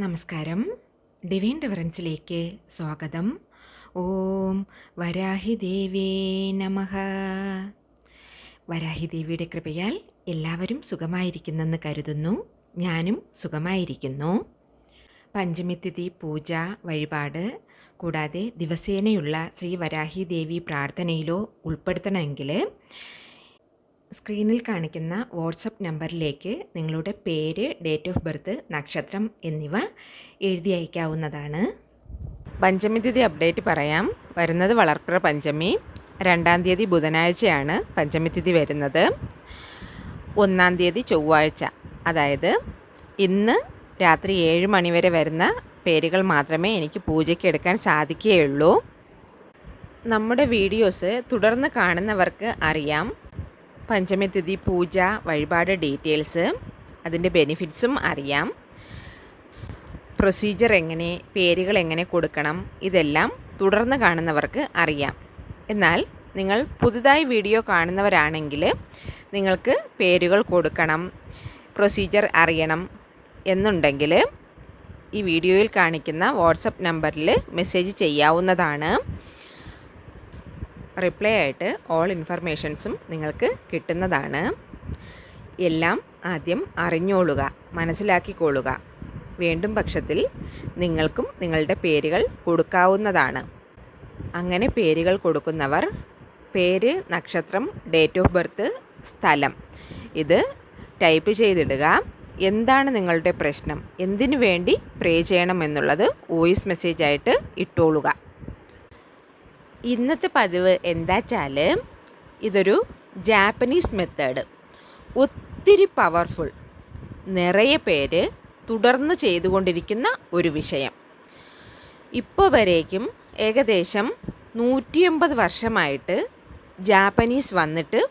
നമസ്കാരം. ഡിവൈൻ ഡിഫറൻസിലേക്ക് സ്വാഗതം. ഓം വരാഹി ദേവേ നമഃ. വരാഹി ദേവിയുടെ കൃപയാൽ എല്ലാവരും സുഖമായിരിക്കുന്നെന്ന് കരുതുന്നു. ഞാനും സുഖമായിരിക്കുന്നു. പഞ്ചമിത്തിഥി പൂജ വഴിപാട് കൂടാതെ ദിവസേനയുള്ള ശ്രീ വരാഹി ദേവി പ്രാർത്ഥനയിലോ ഉൾപ്പെടുത്തണമെങ്കിൽ സ്ക്രീനിൽ കാണിക്കുന്ന വാട്സപ്പ് നമ്പറിലേക്ക് നിങ്ങളുടെ പേര്, ഡേറ്റ് ഓഫ് ബർത്ത്, നക്ഷത്രം എന്നിവ എഴുതി അയക്കാവുന്നതാണ്. പഞ്ചമി തിഥി അപ്ഡേറ്റ് പറയാം. വരുന്നത് വളർപ്പുറ പഞ്ചമി. 2-ാം തീയതി ബുധനാഴ്ചയാണ് പഞ്ചമി തിഥി വരുന്നത്. 1-ാം തീയതി ചൊവ്വാഴ്ച. അതായത് ഇന്ന് രാത്രി 7 മണി വരെ വരുന്ന പേരുകൾ മാത്രമേ എനിക്ക് പൂജയ്ക്ക് എടുക്കാൻ സാധിക്കുകയുള്ളൂ. നമ്മുടെ വീഡിയോസ് തുടർന്ന് കാണുന്നവർക്ക് അറിയാം പഞ്ചമി തിഥി പൂജ വഴിപാട് ഡീറ്റെയിൽസ്, അതിൻ്റെ ബെനിഫിറ്റ്സും അറിയാം. പ്രൊസീജിയർ എങ്ങനെ, പേരുകൾ എങ്ങനെ കൊടുക്കണം, ഇതെല്ലാം തുടർന്ന് കാണുന്നവർക്ക് അറിയാം. എന്നാൽ നിങ്ങൾ പുതുതായി വീഡിയോ കാണുന്നവരാണെങ്കിൽ നിങ്ങൾക്ക് പേരുകൾ കൊടുക്കണം, പ്രൊസീജിയർ അറിയണം എന്നുണ്ടെങ്കിൽ ഈ വീഡിയോയിൽ കാണിക്കുന്ന വാട്സപ്പ് നമ്പറിൽ മെസ്സേജ് ചെയ്യാവുന്നതാണ്. റിപ്ലൈ ആയിട്ട് ഓൾ ഇൻഫർമേഷൻസും നിങ്ങൾക്ക് കിട്ടുന്നതാണ്. എല്ലാം ആദ്യം അറിഞ്ഞോളുക, മനസ്സിലാക്കിക്കൊള്ളുക. വേണ്ടും പക്ഷത്തിൽ നിങ്ങൾക്കും നിങ്ങളുടെ പേരുകൾ കൊടുക്കാവുന്നതാണ്. അങ്ങനെ പേരുകൾ കൊടുക്കുന്നവർ പേര്, നക്ഷത്രം, ഡേറ്റ് ഓഫ് ബർത്ത്, സ്ഥലം ഇത് ടൈപ്പ് ചെയ്തിടുക. എന്താണ് നിങ്ങളുടെ പ്രശ്നം, എന്തിനു വേണ്ടി പ്രേ ചെയ്യണം എന്നുള്ളത് വോയിസ് മെസ്സേജായിട്ട് ഇട്ടോളുക. ഇന്നത്തെ പതിവ് എന്താച്ചാൽ ഇതൊരു ജാപ്പനീസ് മെത്തേഡ്, ഒത്തിരി പവർഫുൾ, നിറയെ പേര് തുടർന്ന് ചെയ്തുകൊണ്ടിരിക്കുന്ന ഒരു വിഷയം. ഇപ്പോൾ വരേക്കും ഏകദേശം 150 വർഷമായിട്ട് ജാപ്പനീസ് വന്നിട്ട്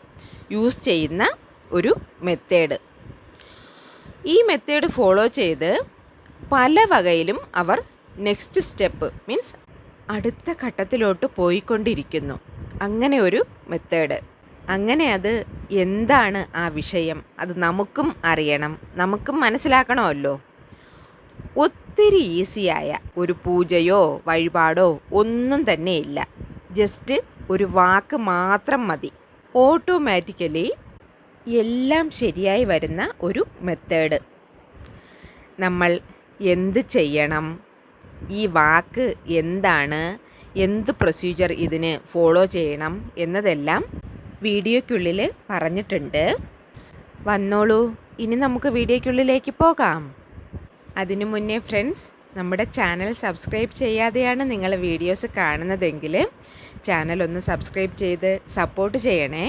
യൂസ് ചെയ്യുന്ന ഒരു മെത്തേഡ്. ഈ മെത്തേഡ് ഫോളോ ചെയ്ത് പല വകയിലും അവർ നെക്സ്റ്റ് സ്റ്റെപ്പ് മീൻസ് അടുത്ത ഘട്ടത്തിലോട്ട് പോയിക്കൊണ്ടിരിക്കുന്നു. അങ്ങനെ ഒരു മെത്തേഡ്. അങ്ങനെ അത് എന്താണ് ആ വിഷയം, അത് നമുക്കും അറിയണം, നമുക്കും മനസ്സിലാക്കണമല്ലോ. ഒത്തിരി ഈസിയായ ഒരു പൂജയോ വഴിപാടോ ഒന്നും തന്നെ ഇല്ല. ജസ്റ്റ് ഒരു വാക്ക് മാത്രം മതി. ഓട്ടോമാറ്റിക്കലി എല്ലാം ശരിയായി വരുന്ന ഒരു മെത്തേഡ്. നമ്മൾ എന്ത് ചെയ്യണം, ഈ വാക്ക് എന്താണ്, എന്ത് പ്രൊസീജിയർ ഇതിന് ഫോളോ ചെയ്യണം എന്നതെല്ലാം വീഡിയോയ്ക്കുള്ളിൽ പറഞ്ഞിട്ടുണ്ട്. വന്നോളൂ, ഇനി നമുക്ക് വീഡിയോയ്ക്കുള്ളിലേക്ക് പോകാം. അതിനു മുന്നേ ഫ്രണ്ട്സ്, നമ്മുടെ ചാനൽ സബ്സ്ക്രൈബ് ചെയ്യാതെയാണ് നിങ്ങൾ വീഡിയോസ് കാണുന്നതെങ്കിൽ ചാനൽ ഒന്ന് സബ്സ്ക്രൈബ് ചെയ്ത് സപ്പോർട്ട് ചെയ്യണേ.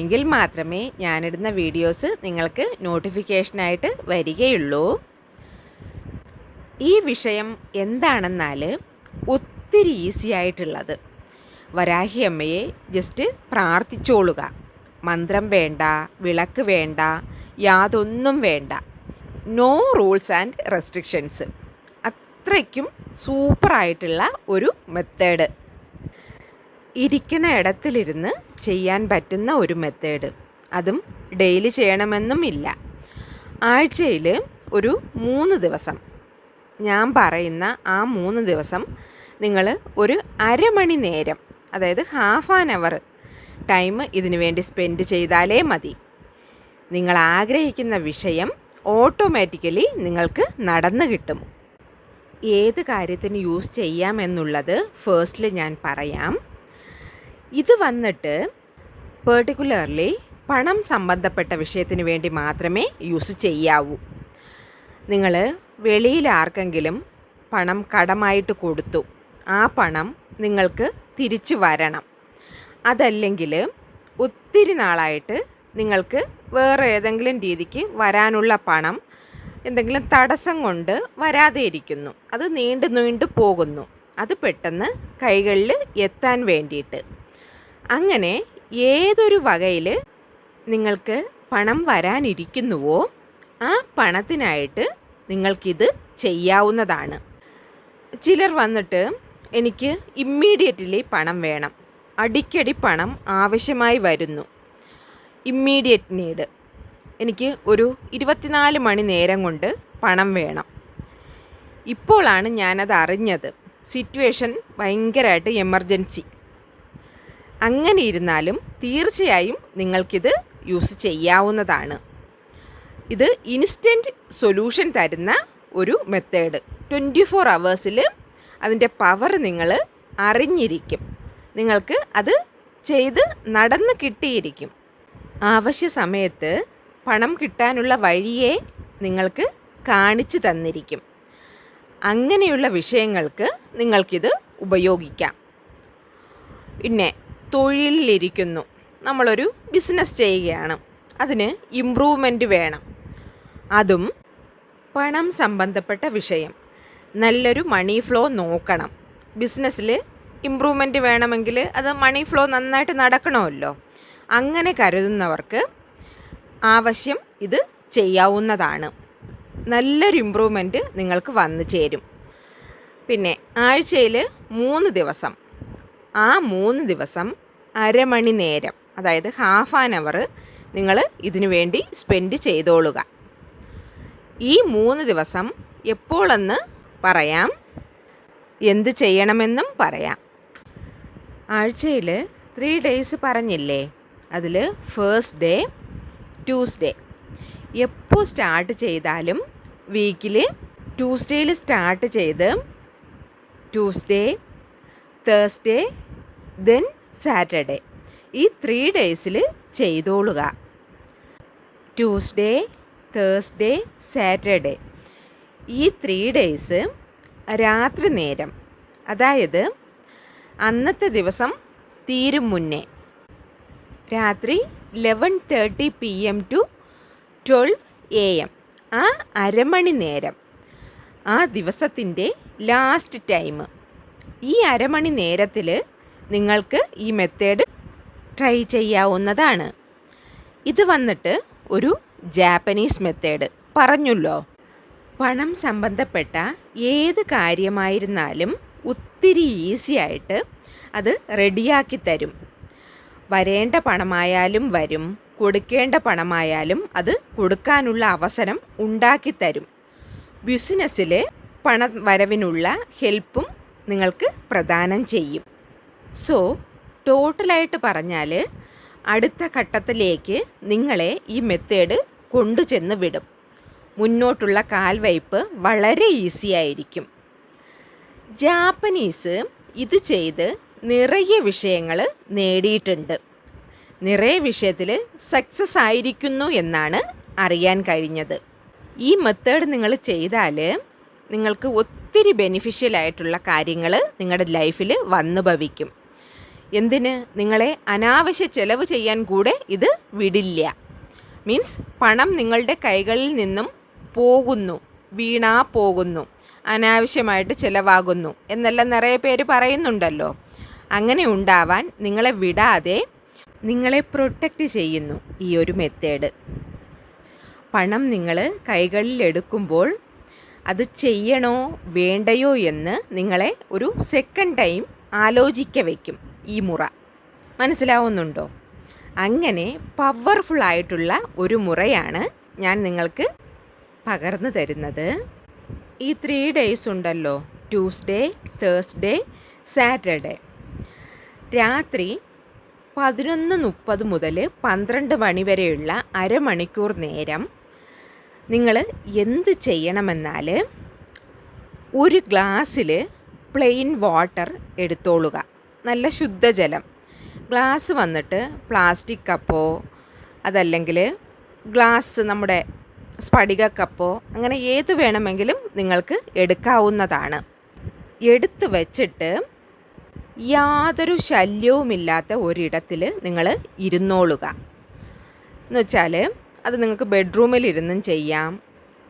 എങ്കിൽ മാത്രമേ ഞാനിടുന്ന വീഡിയോസ് നിങ്ങൾക്ക് നോട്ടിഫിക്കേഷനായിട്ട് വരികയുള്ളൂ. ഈ വിഷയം എന്താണെന്നാൽ ഒത്തിരി ഈസി ആയിട്ടുള്ളത്. വരാഹി അമ്മയെ ജസ്റ്റ് പ്രാർത്ഥിച്ചോളുക. മന്ത്രം വേണ്ട, വിളക്ക് വേണ്ട, യാതൊന്നും വേണ്ട. No rules and restrictions. അത്രയ്ക്കും സൂപ്പറായിട്ടുള്ള ഒരു മെത്തേഡ്. ഇരിക്കുന്ന ഇടത്തിലിരുന്ന് ചെയ്യാൻ പറ്റുന്ന ഒരു മെത്തേഡ്. അതും ഡെയിലി ചെയ്യണമെന്നും ഇല്ല. ആഴ്ചയിൽ ഒരു 3 ദിവസം, ഞാൻ പറയുന്ന ആ 3 ദിവസം നിങ്ങൾ ഒരു അരമണി നേരം, അതായത് ഹാഫ് ആൻ അവർ ടൈം ഇതിനു വേണ്ടി സ്പെൻഡ് ചെയ്താലേ മതി. നിങ്ങൾ ആഗ്രഹിക്കുന്ന വിഷയം ഓട്ടോമാറ്റിക്കലി നിങ്ങൾക്ക് നടന്നു കിട്ടും. ഏത് കാര്യത്തിന് യൂസ് ചെയ്യാമെന്നുള്ളത് ഫേസ്റ്റിൽ ഞാൻ പറയാം. ഇത് വന്നിട്ട് പെർട്ടിക്കുലർലി പണം സംബന്ധപ്പെട്ട വിഷയത്തിന് വേണ്ടി മാത്രമേ യൂസ് ചെയ്യാവൂ. നിങ്ങൾ വെളിയിൽ ആർക്കെങ്കിലും പണം കടമായിട്ട് കൊടുത്തു, ആ പണം നിങ്ങൾക്ക് തിരിച്ചു വരണം. അതല്ലെങ്കിൽ ഒത്തിരി നാളായിട്ട് നിങ്ങൾക്ക് വേറെ ഏതെങ്കിലും രീതിക്ക് വരാനുള്ള പണം എന്തെങ്കിലും തടസ്സം കൊണ്ട് വരാതെ ഇരിക്കുന്നു, അത് നീണ്ടു പോകുന്നു, അത് പെട്ടെന്ന് കൈകളിൽ എത്താൻ വേണ്ടിയിട്ട്. അങ്ങനെ ഏതൊരു വകയിൽ നിങ്ങൾക്ക് പണം വരാനിരിക്കുന്നുവോ ആ പണത്തിനായിട്ട് നിങ്ങൾക്കിത് ചെയ്യാവുന്നതാണ്. ചിലർ വന്നിട്ട് എനിക്ക് ഇമ്മീഡിയറ്റ്ലി പണം വേണം, അടിക്കടി പണം ആവശ്യമായി വരുന്നു, ഇമ്മീഡിയറ്റ് നീഡ്, എനിക്ക് ഒരു 24 മണി നേരം കൊണ്ട് പണം വേണം. ഇപ്പോഴാണ് ഞാനത് അറിഞ്ഞത്. സിറ്റുവേഷൻ ഭയങ്കരമായിട്ട് എമർജൻസി. അങ്ങനെ ഇരുന്നാലും തീർച്ചയായും നിങ്ങൾക്കിത് യൂസ് ചെയ്യാവുന്നതാണ്. ഇത് ഇൻസ്റ്റൻറ്റ് സൊല്യൂഷൻ തരുന്ന ഒരു മെത്തേഡ്. 24 hours അതിൻ്റെ പവർ നിങ്ങൾ അറിഞ്ഞിരിക്കും. നിങ്ങൾക്ക് അത് ചെയ്ത് നടന്ന് കിട്ടിയിരിക്കും. ആവശ്യ സമയത്ത് പണം കിട്ടാനുള്ള വഴിയെ നിങ്ങൾക്ക് കാണിച്ചു തന്നിരിക്കും. അങ്ങനെയുള്ള വിഷയങ്ങൾക്ക് നിങ്ങൾക്കിത് ഉപയോഗിക്കാം. പിന്നെ തൊഴിലിലിരിക്കുന്നു, നമ്മളൊരു ബിസിനസ് ചെയ്യുകയാണ്, അതിന് ഇമ്പ്രൂവ്മെൻറ്റ് വേണം. അതും പണം സംബന്ധപ്പെട്ട വിഷയം. നല്ലൊരു മണി ഫ്ലോ നോക്കണം. ബിസിനസ്സിൽ ഇമ്പ്രൂവ്മെൻറ്റ് വേണമെങ്കിൽ അത് മണി ഫ്ലോ നന്നായിട്ട് നടക്കണമല്ലോ. അങ്ങനെ കരുതുന്നവർക്ക് ആവശ്യം ഇത് ചെയ്യാവുന്നതാണ്. നല്ലൊരു ഇമ്പ്രൂവ്മെൻറ്റ് നിങ്ങൾക്ക് വന്നു ചേരും. പിന്നെ ആഴ്ചയിൽ 3 ദിവസം, ആ 3 ദിവസം അരമണി നേരം, അതായത് ഹാഫ് ആൻ അവർ നിങ്ങൾ ഇതിനു വേണ്ടി സ്പെൻഡ് ചെയ്തോളുക. ഈ 3 ദിവസം എപ്പോഴെന്ന് പറയാം, എന്ത് ചെയ്യണമെന്നും പറയാം. ആഴ്ചയിൽ 3 days പറഞ്ഞില്ലേ, അതിൽ ഫസ്റ്റ് ഡേ ട്യൂസ്ഡേ. എപ്പോൾ സ്റ്റാർട്ട് ചെയ്താലും വീക്കിൽ ട്യൂസ്ഡേയിൽ സ്റ്റാർട്ട് ചെയ്ത് ട്യൂസ്ഡേ, തേഴ്സ്ഡേ, ദെൻ സാറ്റർഡേ, ഈ 3 days ചെയ്തോളുക. ട്യൂസ്ഡേ, തേഴ്സ്ഡേ, സാറ്റർഡേ, ഈ 3 days രാത്രി നേരം, അതായത് അന്നത്തെ ദിവസം തീരും മുന്നേ, രാത്രി 11:30 PM to 12 AM, ആ അരമണി നേരം, ആ ദിവസത്തിൻ്റെ ലാസ്റ്റ് ടൈം. ഈ അരമണി നേരത്തിൽ നിങ്ങൾക്ക് ഈ മെത്തേഡ് ട്രൈ ചെയ്യാവുന്നതാണ്. ഇത് വന്നിട്ട് ഒരു ജാപ്പനീസ് മെത്തേഡ് പറഞ്ഞല്ലോ. പണം സംബന്ധപ്പെട്ട ഏത് കാര്യമായിരുന്നാലും ഒത്തിരി ഈസി ആയിട്ട് അത് റെഡിയാക്കി തരും. വരേണ്ട പണമായാലും വരും, കൊടുക്കേണ്ട പണമായാലും അത് കൊടുക്കാനുള്ള അവസരം ഉണ്ടാക്കി തരും. ബിസിനസ്സിൽ പണം വരവിനുള്ള ഹെൽപ്പും നിങ്ങൾക്ക് പ്രദാനം ചെയ്യും. സോ ടോട്ടലായിട്ട് പറഞ്ഞാൽ അടുത്ത ഘട്ടത്തിലേക്ക് നിങ്ങളെ ഈ മെത്തേഡ് കൊണ്ടുചെന്ന് വിടും. മുന്നോട്ടുള്ള കാൽവയ്പ് വളരെ ഈസി ആയിരിക്കും. ജാപ്പനീസ് ഇത് ചെയ്ത് നിറയെ വിഷയങ്ങൾ നേടിയിട്ടുണ്ട്. നിറയെ വിഷയത്തിൽ സക്സസ് ആയിരിക്കുന്നു എന്നാണ് അറിയാൻ കഴിഞ്ഞത്. ഈ മെത്തേഡ് നിങ്ങൾ ചെയ്താൽ നിങ്ങൾക്ക് ഒത്തിരി ബെനിഫിഷ്യലായിട്ടുള്ള കാര്യങ്ങൾ നിങ്ങളുടെ ലൈഫിൽ വന്നു ഭവിക്കും. എന്തിന്, നിങ്ങളെ അനാവശ്യ ചെലവ് ചെയ്യാൻ കൂടെ ഇത് വിടില്ല. മീൻസ് പണം നിങ്ങളുടെ കൈകളിൽ നിന്നും പോകുന്നു, വീണാ പോകുന്നു, അനാവശ്യമായിട്ട് ചിലവാകുന്നു എന്നെല്ലാം നിറയെ പേര് പറയുന്നുണ്ടല്ലോ. അങ്ങനെ ഉണ്ടാവാൻ നിങ്ങളെ വിടാതെ നിങ്ങളെ പ്രൊട്ടക്റ്റ് ചെയ്യുന്നു ഈ ഒരു മെത്തേഡ്. പണം നിങ്ങൾ കൈകളിൽ എടുക്കുമ്പോൾ അത് ചെയ്യണോ വേണ്ടയോ എന്ന് നിങ്ങളെ ഒരു സെക്കൻഡ് ടൈം ആലോചിക്ക വയ്ക്കും ഈ മുറ. മനസ്സിലാവുന്നുണ്ടോ? അങ്ങനെ പവർഫുള്ളായിട്ടുള്ള ഒരു മുറയാണ് ഞാൻ നിങ്ങൾക്ക് പകർന്നു തരുന്നത്. ഈ 3 days ഉണ്ടല്ലോ, ട്യൂസ്ഡേ, തേഴ്സ്ഡേ, സാറ്റർഡേ, രാത്രി 11:30 മുതൽ 12 മണി വരെയുള്ള അരമണിക്കൂർ നേരം നിങ്ങൾ എന്ത് ചെയ്യണമെന്നാൽ, ഒരു ഗ്ലാസ്സിൽ പ്ലെയിൻ വാട്ടർ എടുത്തോളുക, നല്ല ശുദ്ധജലം. ഗ്ലാസ് വന്നിട്ട് പ്ലാസ്റ്റിക് കപ്പോ അതല്ലെങ്കിൽ ഗ്ലാസ് നമ്മുടെ സ്ഫടിക കപ്പോ അങ്ങനെ ഏത് വേണമെങ്കിലും നിങ്ങൾക്ക് എടുക്കാവുന്നതാണ്. എടുത്ത് വച്ചിട്ട് യാതൊരു ശല്യവുമില്ലാത്ത ഒരിടത്തിൽ നിങ്ങൾ ഇരുന്നോളുക. എന്നുവെച്ചാൽ അത് നിങ്ങൾക്ക് ബെഡ്റൂമിലിരുന്നും ചെയ്യാം,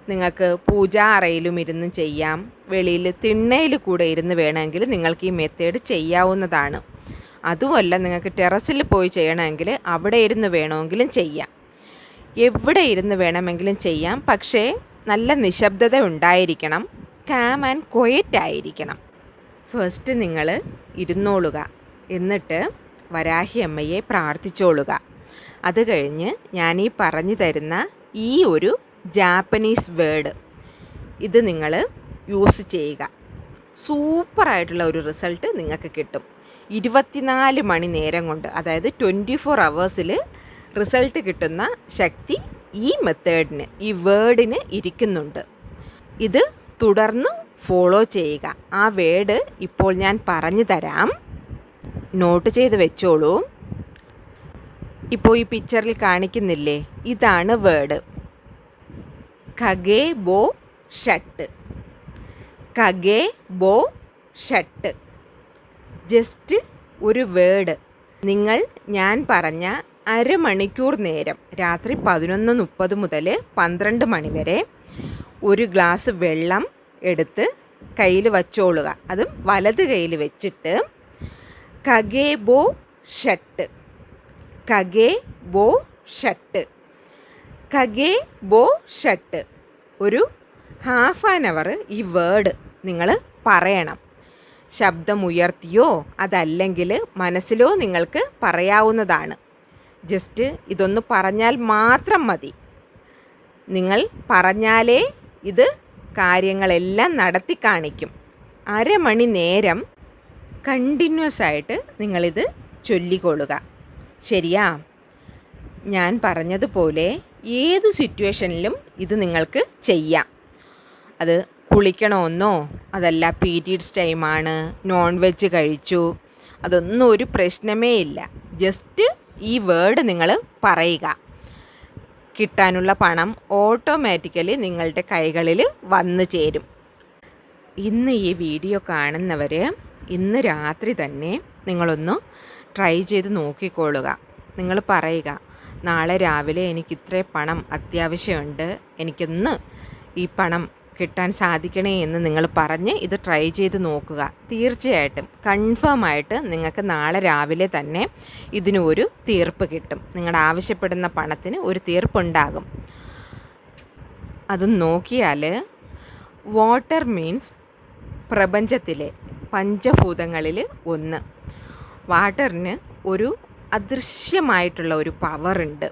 നിങ്ങൾക്ക് പൂജാ അറയിലും ഇരുന്നും ചെയ്യാം, വെളിയിൽ തിണ്ണയിൽ കൂടെ ഇരുന്ന് വേണമെങ്കിൽ നിങ്ങൾക്ക് ഈ മെത്തേഡ് ചെയ്യാവുന്നതാണ്. അതുമല്ല, നിങ്ങൾക്ക് ടെറസിൽ പോയി ചെയ്യണമെങ്കിൽ അവിടെ ഇരുന്ന് വേണമെങ്കിലും ചെയ്യാം, എവിടെ ഇരുന്ന് വേണമെങ്കിലും ചെയ്യാം. പക്ഷേ നല്ല നിശബ്ദത ഉണ്ടായിരിക്കണം, കാം ആൻഡ് ക്വയറ്റ് ആയിരിക്കണം. ഫസ്റ്റ് നിങ്ങൾ ഇരുന്നോളുക, എന്നിട്ട് വരാഹി അമ്മയെ പ്രാർത്ഥിച്ചോളുക. അത് കഴിഞ്ഞ് ഞാൻ ഈ പറഞ്ഞു തരുന്ന ഈ ഒരു ജാപ്പനീസ് വേർഡ് ഇത് നിങ്ങൾ യൂസ് ചെയ്യുക. സൂപ്പറായിട്ടുള്ള ഒരു റിസൾട്ട് നിങ്ങൾക്ക് കിട്ടും. 24 മണി നേരം കൊണ്ട്, അതായത് 24 അവേഴ്സിൽ റിസൾട്ട് കിട്ടുന്ന ശക്തി ഈ മെത്തേഡിന്, ഈ വേർഡിന് ഇരിക്കുന്നുണ്ട്. ഇത് തുടർന്ന് ഫോളോ ചെയ്യുക. ആ വേർഡ് ഇപ്പോൾ ഞാൻ പറഞ്ഞു തരാം, നോട്ട് ചെയ്ത് വെച്ചോളൂ. ഇപ്പോൾ ഈ പിക്ചറിൽ കാണിക്കുന്നില്ലേ, ഇതാണ് വേർഡ്. ഖഗേ ബോ ഷട്ട്. ഖഗേ ബോ ഷട്ട്. ജസ്റ്റ് ഒരു വേർഡ് നിങ്ങൾ ഞാൻ പറഞ്ഞ അരമണിക്കൂർ നേരം, രാത്രി 11:30 മുതൽ 12 മണി വരെ ഒരു ഗ്ലാസ് വെള്ളം എടുത്ത് കയ്യിൽ വച്ചോളുക. അതും വലത് കയ്യിൽ വെച്ചിട്ട് ഖഗേ ബോ ഷട്ട്, ഖഗേ ബോ ഷട്ട്, ഖഗേ ബോ ഷട്ട്. ഒരു ഹാഫ് ആൻ അവർ ഈ വേർഡ് നിങ്ങൾ പറയണം. ശബ്ദമുയർത്തിയോ അതല്ലെങ്കിൽ മനസ്സിലോ നിങ്ങൾക്ക് പറയാവുന്നതാണ്. ജസ്റ്റ് ഇതൊന്ന് പറഞ്ഞാൽ മാത്രം മതി. നിങ്ങൾ പറഞ്ഞാലേ ഇത് കാര്യങ്ങളെല്ലാം നടത്തി കാണിക്കും. അരമണി നേരം കണ്ടിന്യൂസ് ആയിട്ട് നിങ്ങളിത് ചൊല്ലിക്കൊള്ളുക. ശരിയാ? ഞാൻ പറഞ്ഞതുപോലെ ഏത് സിറ്റുവേഷനിലും ഇത് നിങ്ങൾക്ക് ചെയ്യാം. അത് കുളിക്കണമെന്നോ, അതല്ല പീരിയഡ്സ് ടൈമാണ്, നോൺ വെജ് കഴിച്ചു, അതൊന്നും ഒരു പ്രശ്നമേ ഇല്ല. ജസ്റ്റ് ഈ വേർഡ് നിങ്ങൾ പറയുക. കിട്ടാനുള്ള പണം ഓട്ടോമാറ്റിക്കലി നിങ്ങളുടെ കൈകളിൽ വന്നു ചേരും. ഇന്ന് ഈ വീഡിയോ കാണുന്നവർ ഇന്ന് രാത്രി തന്നെ നിങ്ങളൊന്ന് ട്രൈ ചെയ്ത് നോക്കിക്കൊള്ളുക. നിങ്ങൾ പറയുക, നാളെ രാവിലെ എനിക്ക് ഇത്രയും പണം അത്യാവശ്യമുണ്ട്, എനിക്കൊന്ന് ഈ പണം കിട്ടാൻ സാധിക്കണേ എന്ന് നിങ്ങൾ പറഞ്ഞ് ഇത് ട്രൈ ചെയ്ത് നോക്കുക. തീർച്ചയായിട്ടും കൺഫേമായിട്ട് നിങ്ങൾക്ക് നാളെ രാവിലെ തന്നെ ഇതിന് ഒരു തീർപ്പ് കിട്ടും. നിങ്ങളുടെ ആവശ്യപ്പെടുന്ന പണത്തിന് ഒരു തീർപ്പുണ്ടാകും. അത് നോക്കിയാൽ വാട്ടർ മീൻസ് പ്രപഞ്ചത്തിലെ പഞ്ചഭൂതങ്ങളിൽ ഒന്ന്. വാട്ടറിന് ഒരു അദൃശ്യമായിട്ടുള്ള ഒരു പവറുണ്ട്.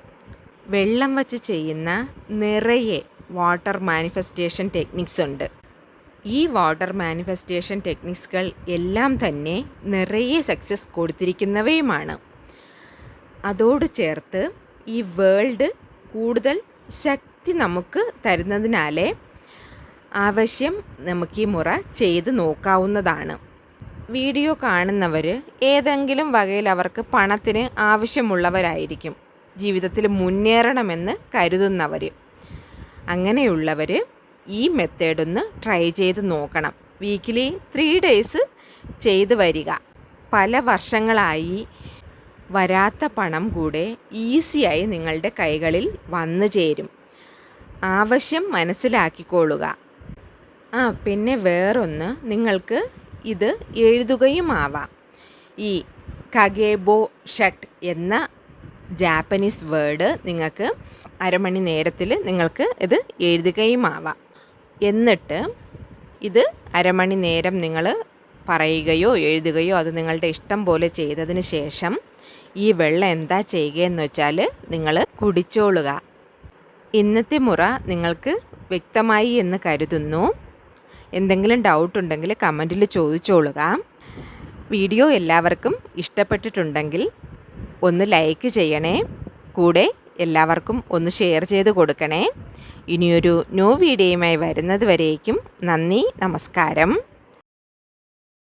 വെള്ളം വച്ച് ചെയ്യുന്ന നിറയെ വാട്ടർ മാനിഫെസ്റ്റേഷൻ ടെക്നിക്സ് ഉണ്ട്. ഈ വാട്ടർ മാനിഫെസ്റ്റേഷൻ ടെക്നിക്സുകൾ എല്ലാം തന്നെ നിറയെ സക്സസ് കൊടുത്തിരിക്കുന്നവയുമാണ്. അതോട് ചേർത്ത് ഈ വേൾഡ് കൂടുതൽ ശക്തി നമുക്ക് തരുന്നതിനാലേ ആവശ്യം നമുക്ക് ഈ മുറ ചെയ്ത് നോക്കാവുന്നതാണ്. വീഡിയോ കാണുന്നവർ ഏതെങ്കിലും വകയിൽ അവർക്ക് പണത്തിന് ആവശ്യമുള്ളവരായിരിക്കും, ജീവിതത്തിൽ മുന്നേറണമെന്ന് കരുതുന്നവർ. അങ്ങനെയുള്ളവർ ഈ മെത്തേഡൊന്ന് ട്രൈ ചെയ്ത് നോക്കണം. വീക്കിലി 3 ഡേയ്സ് ചെയ്ത് വരിക. പല വർഷങ്ങളായി വരാത്ത പണം കൂടെ ഈസിയായി നിങ്ങളുടെ കൈകളിൽ വന്നു ചേരും. ആവശ്യം മനസ്സിലാക്കിക്കൊള്ളുക. പിന്നെ വേറൊന്ന്, നിങ്ങൾക്ക് ഇത് എഴുതുകയും ആവാം. ഈ ഖഗേ ബോ ഷട്ട് എന്ന ജാപ്പനീസ് വേർഡ് നിങ്ങൾക്ക് അരമണി നേരത്തിൽ നിങ്ങൾക്ക് ഇത് എഴുതുകയും ആവാം. എന്നിട്ട് ഇത് അരമണി നേരം നിങ്ങൾ പറയുകയോ എഴുതുകയോ അത് നിങ്ങളുടെ ഇഷ്ടം പോലെ ചെയ്തതിന് ശേഷം ഈ വെള്ളം എന്താ ചെയ്യുകയെന്ന് വെച്ചാൽ നിങ്ങൾ കുടിച്ചോളുക. ഇന്നത്തെ മുറ നിങ്ങൾക്ക് വ്യക്തമായി എന്ന് കരുതുന്നു. എന്തെങ്കിലും ഡൗട്ട് ഉണ്ടെങ്കിൽ കമൻറ്റിൽ ചോദിച്ചോളുക. വീഡിയോ എല്ലാവർക്കും ഇഷ്ടപ്പെട്ടിട്ടുണ്ടെങ്കിൽ ഒന്ന് ലൈക്ക് ചെയ്യണേ. കൂടെ എല്ലാവർക്കും ഒന്ന് ഷെയർ ചെയ്ത് കൊടുക്കണേ. ഇനിയൊരു ന്യൂ വീഡിയോയുമായി വരുന്നത് വരേക്കും നന്ദി, നമസ്കാരം.